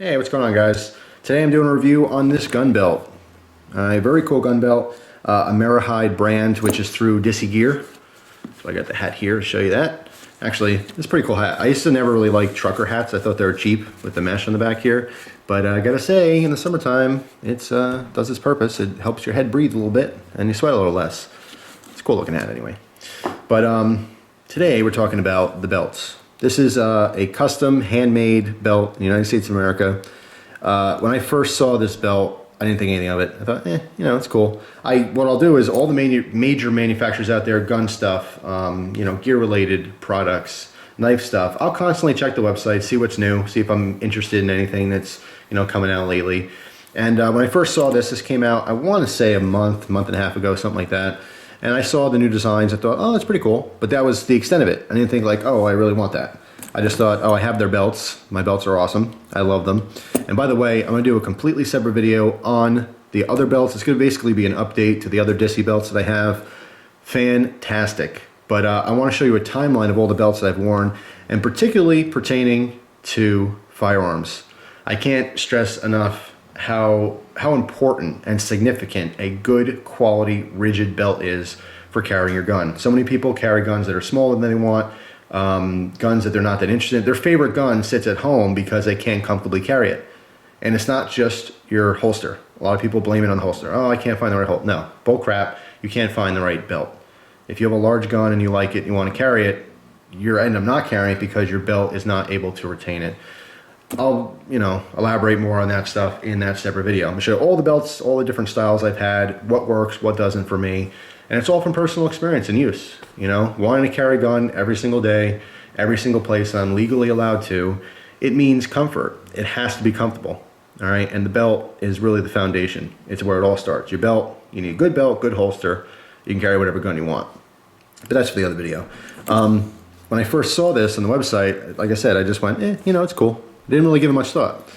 Hey, what's going on, guys? Today I'm doing a review on this gun belt. A very cool gun belt, Amerihide brand, which is through Disse gear. So I got the hat here to show you that. Actually, it's a pretty cool hat. I used to never really like trucker hats. I thought they were cheap with the mesh on the back here. But I gotta say, in the summertime, it does its purpose. It helps your head breathe a little bit and you sweat a little less. It's a cool looking hat anyway. But today we're talking about the belts. This is a custom handmade belt in the United States of America. When I first saw this belt, I didn't think anything of it. I thought, it's cool. What I'll do is all the major manufacturers out there, gun stuff, gear related products, knife stuff, I'll constantly check the website, see what's new, see if I'm interested in anything that's, coming out lately. And when I first saw this came out, I want to say a month and a half ago, something like that. And I saw the new designs. I thought, oh, that's pretty cool. But that was the extent of it. I didn't think like, oh, I really want that. I just thought, oh, I have their belts. My belts are awesome. I love them. And by the way, I'm going to do a completely separate video on the other belts. It's going to basically be an update to the other Disse belts that I have. Fantastic. But I want to show you a timeline of all the belts that I've worn, and particularly pertaining to firearms. I can't stress enough how important and significant a good quality rigid belt is for carrying your gun. So many people carry guns that are smaller than they want, guns that they're not that interested in. Their favorite gun sits at home because they can't comfortably carry it. And it's not just your holster. A lot of people blame it on the holster. Oh, I can't find the right holster. No, bull crap. You can't find the right belt. If you have a large gun and you like it and you want to carry it, you're end up not carrying it because your belt is not able to retain it. I'll, elaborate more on that stuff in that separate video. I'm gonna show all the belts, all the different styles I've had, what works, what doesn't for me. And it's all from personal experience and use, wanting to carry a gun every single day, every single place I'm legally allowed to. It means comfort. It has to be comfortable, all right? And the belt is really the foundation. It's where it all starts. Your belt, you need a good belt, good holster. You can carry whatever gun you want. But that's for the other video. When I first saw this on the website, like I said, I just went, it's cool. Didn't really give it much thought.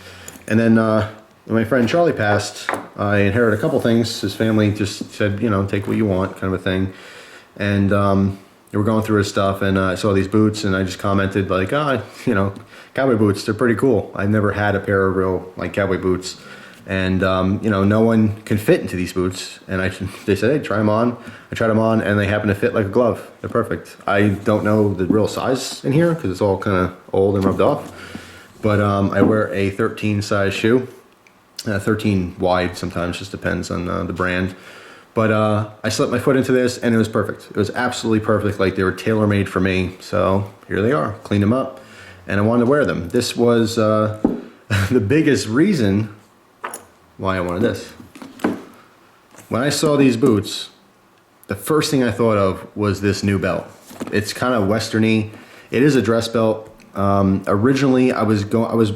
And then when my friend Charlie passed, I inherited a couple things. His family just said, take what you want, kind of a thing. And we were going through his stuff, and I saw these boots, and I just commented like, cowboy boots, they're pretty cool. I've never had a pair of real cowboy boots. And no one can fit into these boots. And they said, hey, try them on. I tried them on, and they happen to fit like a glove. They're perfect. I don't know the real size in here because it's all kind of old and rubbed off. But I wear a 13 size shoe, 13 wide sometimes, just depends on the brand. But I slipped my foot into this and it was perfect. It was absolutely perfect, like they were tailor-made for me. So here they are, cleaned them up, and I wanted to wear them. This was the biggest reason why I wanted this. When I saw these boots, the first thing I thought of was this new belt. It's kind of westerny. It is a dress belt. Originally I was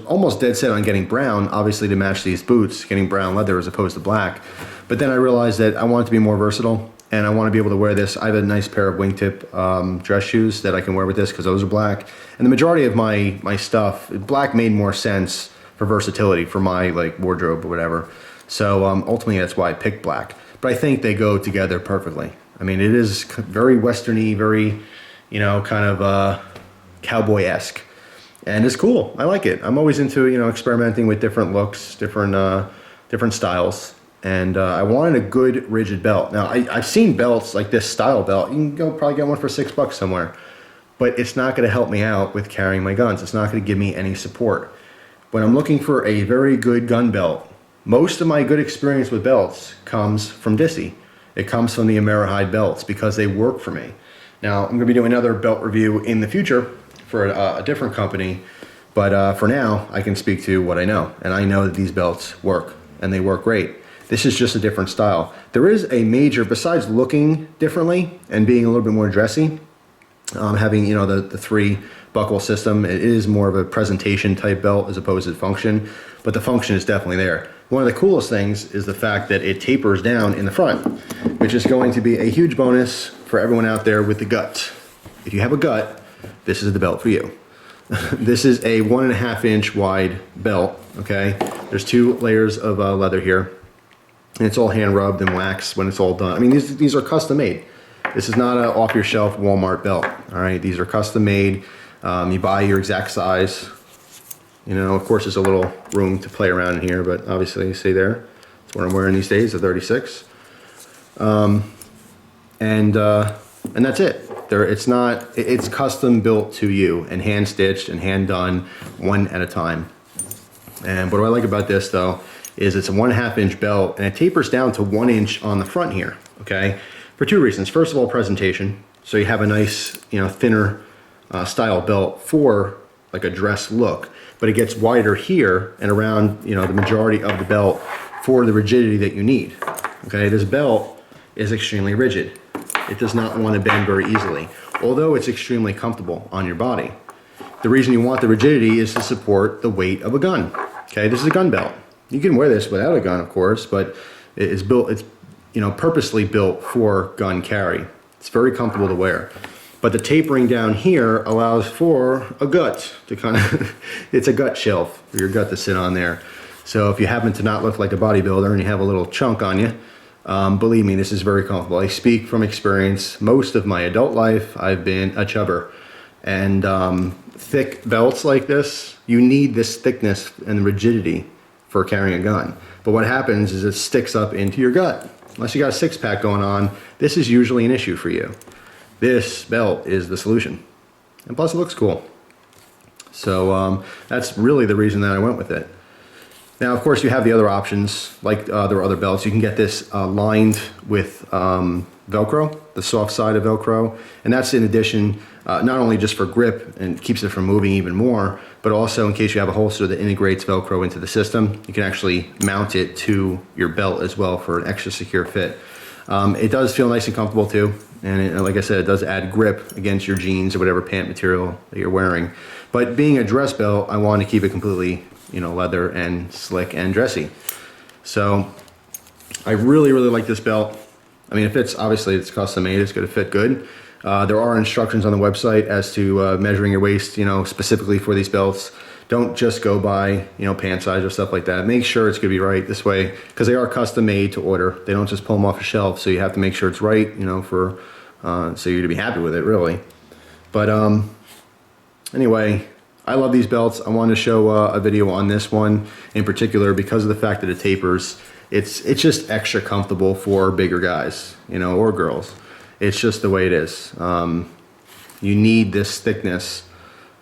almost dead set on getting brown, obviously to match these boots, getting brown leather as opposed to black. But then I realized that I wanted to be more versatile and I want to be able to wear this. I have a nice pair of wingtip dress shoes that I can wear with this because those are black. And the majority of my stuff, black made more sense for versatility for my wardrobe or whatever. So ultimately that's why I picked black. But I think they go together perfectly. I mean, it is very westerny, very, kind of cowboy-esque. And it's cool. I like it. I'm always into experimenting with different looks, different styles, and I wanted a good rigid belt. Now I've seen belts like this style belt. You can go probably get one for $6 somewhere, but it's not going to help me out with carrying my guns. It's not going to give me any support. When I'm looking for a very good gun belt, most of my good experience with belts comes from Disse. It comes from the Amerihide belts because they work for me. Now I'm going to be doing another belt review in the future for a different company, but for now I can speak to what I know, and I know that these belts work and they work great. This is just a different style. There is a major, besides looking differently and being a little bit more dressy, having the 3 buckle system, it is more of a presentation type belt as opposed to function, but the function is definitely there. One of the coolest things is the fact that it tapers down in the front, which is going to be a huge bonus for everyone out there with the gut. If you have a gut, this is the belt for you. This is a 1.5 inch wide belt, okay? There's 2 layers of leather here, and it's all hand rubbed and waxed when it's all done. I mean, these are custom made. This is not an off your shelf Walmart belt, all right? These are custom made. You buy your exact size, You know, of course, there's a little room to play around in here, but obviously, you see there, it's what I'm wearing these days, a 36. And that's it. It's custom built to you and hand stitched and hand done, one at a time. And what I like about this though is it's a 1/2 inch belt, and it tapers down to 1 inch on the front here. Okay, for two reasons. First of all, presentation. So you have a nice, you know, thinner style belt for like a dress look, but it gets wider here and around, you know, the majority of the belt for the rigidity that you need. Okay, this belt is extremely rigid. It does not want to bend very easily, although it's extremely comfortable on your body. The reason you want the rigidity is to support the weight of a gun. Okay, this is a gun belt. You can wear this without a gun, of course, but it's you know, purposely built for gun carry. It's very comfortable to wear. But the tapering down here allows for a gut to kind of, it's a gut shelf for your gut to sit on there. So if you happen to not look like a bodybuilder and you have a little chunk on you, believe me, this is very comfortable. I speak from experience. Most of my adult life, I've been a chubber. And thick belts like this, you need this thickness and rigidity for carrying a gun. But what happens is it sticks up into your gut. Unless you got a six-pack going on, this is usually an issue for you. This belt is the solution. And plus it looks cool. So that's really the reason that I went with it. Now, of course, you have the other options, like there are other belts. You can get this lined with Velcro, the soft side of Velcro. And that's in addition, not only just for grip and keeps it from moving even more, but also in case you have a holster that integrates Velcro into the system, you can actually mount it to your belt as well for an extra secure fit. It does feel nice and comfortable too. And like I said, it does add grip against your jeans or whatever pant material that you're wearing. But being a dress belt, I want to keep it completely, you know, leather and slick and dressy. So I really, really like this belt. I mean, obviously it's custom made, it's going to fit good. There are instructions on the website as to measuring your waist, you know, specifically for these belts. Don't just go by, you know, pant size or stuff like that. Make sure it's going to be right this way, because they are custom made to order. They don't just pull them off a shelf, so you have to make sure it's right, you know, for so you're to be happy with it, really. But anyway, I love these belts. I wanted to show a video on this one in particular because of the fact that it tapers. It's just extra comfortable for bigger guys, you know, or girls. It's just the way it is. You need this thickness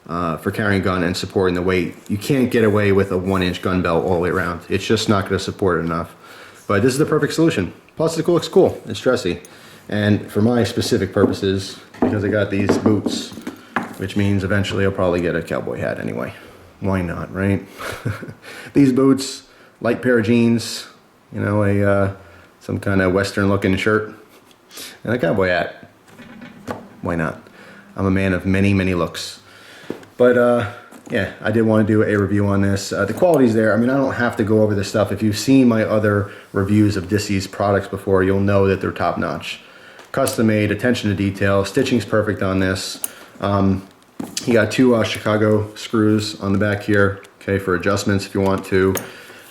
for carrying a gun and supporting the weight. You can't get away with a 1 inch gun belt all the way around. It's just not going to support it enough. But this is the perfect solution. Plus it looks cool. It's dressy. And for my specific purposes, because I got these boots, which means eventually I'll probably get a cowboy hat anyway. Why not, right? These boots, light pair of jeans, you know, some kind of Western looking shirt, and a cowboy hat. Why not? I'm a man of many, many looks. But yeah, I did want to do a review on this. The quality's there. I mean, I don't have to go over this stuff. If you've seen my other reviews of Disse's products before, you'll know that they're top notch. Custom made, attention to detail, stitching's perfect on this. You got two Chicago screws on the back here, okay, for adjustments if you want to.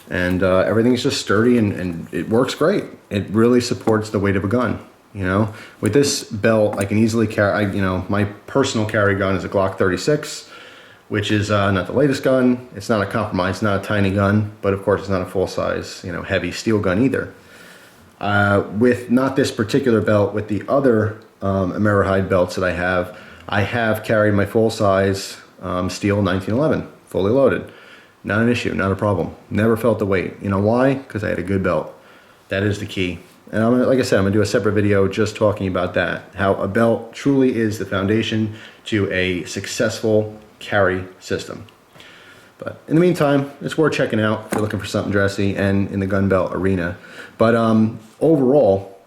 And everything's just sturdy and it works great. It really supports the weight of a gun. You know, with this belt, I can easily carry, you know, my personal carry gun is a Glock 36, which is not the latest gun. It's not a compromise, not a tiny gun, but of course it's not a full-size, you know, heavy steel gun either. With not this particular belt, with the other Amerihide belts that I have carried my full-size steel 1911, fully loaded. Not an issue, not a problem. Never felt the weight. You know why? Because I had a good belt. That is the key. And like I said, I'm gonna do a separate video just talking about that. How a belt truly is the foundation to a successful carry system. But in the meantime, it's worth checking out if you're looking for something dressy and in the gun belt arena. But overall,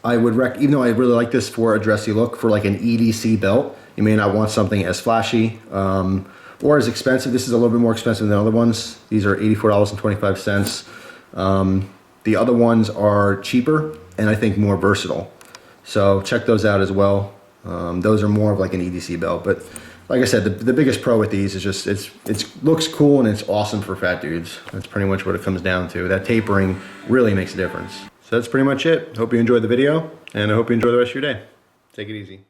I would even though I really like this for a dressy look, for like an EDC belt, you may not want something as flashy or as expensive. This is a little bit more expensive than other ones. These are $84.25. The other ones are cheaper and I think more versatile. So check those out as well. Those are more of like an EDC belt, but like I said, the biggest pro with these is just it looks cool and it's awesome for fat dudes. That's pretty much what it comes down to. That tapering really makes a difference. So that's pretty much it. Hope you enjoyed the video and I hope you enjoy the rest of your day. Take it easy.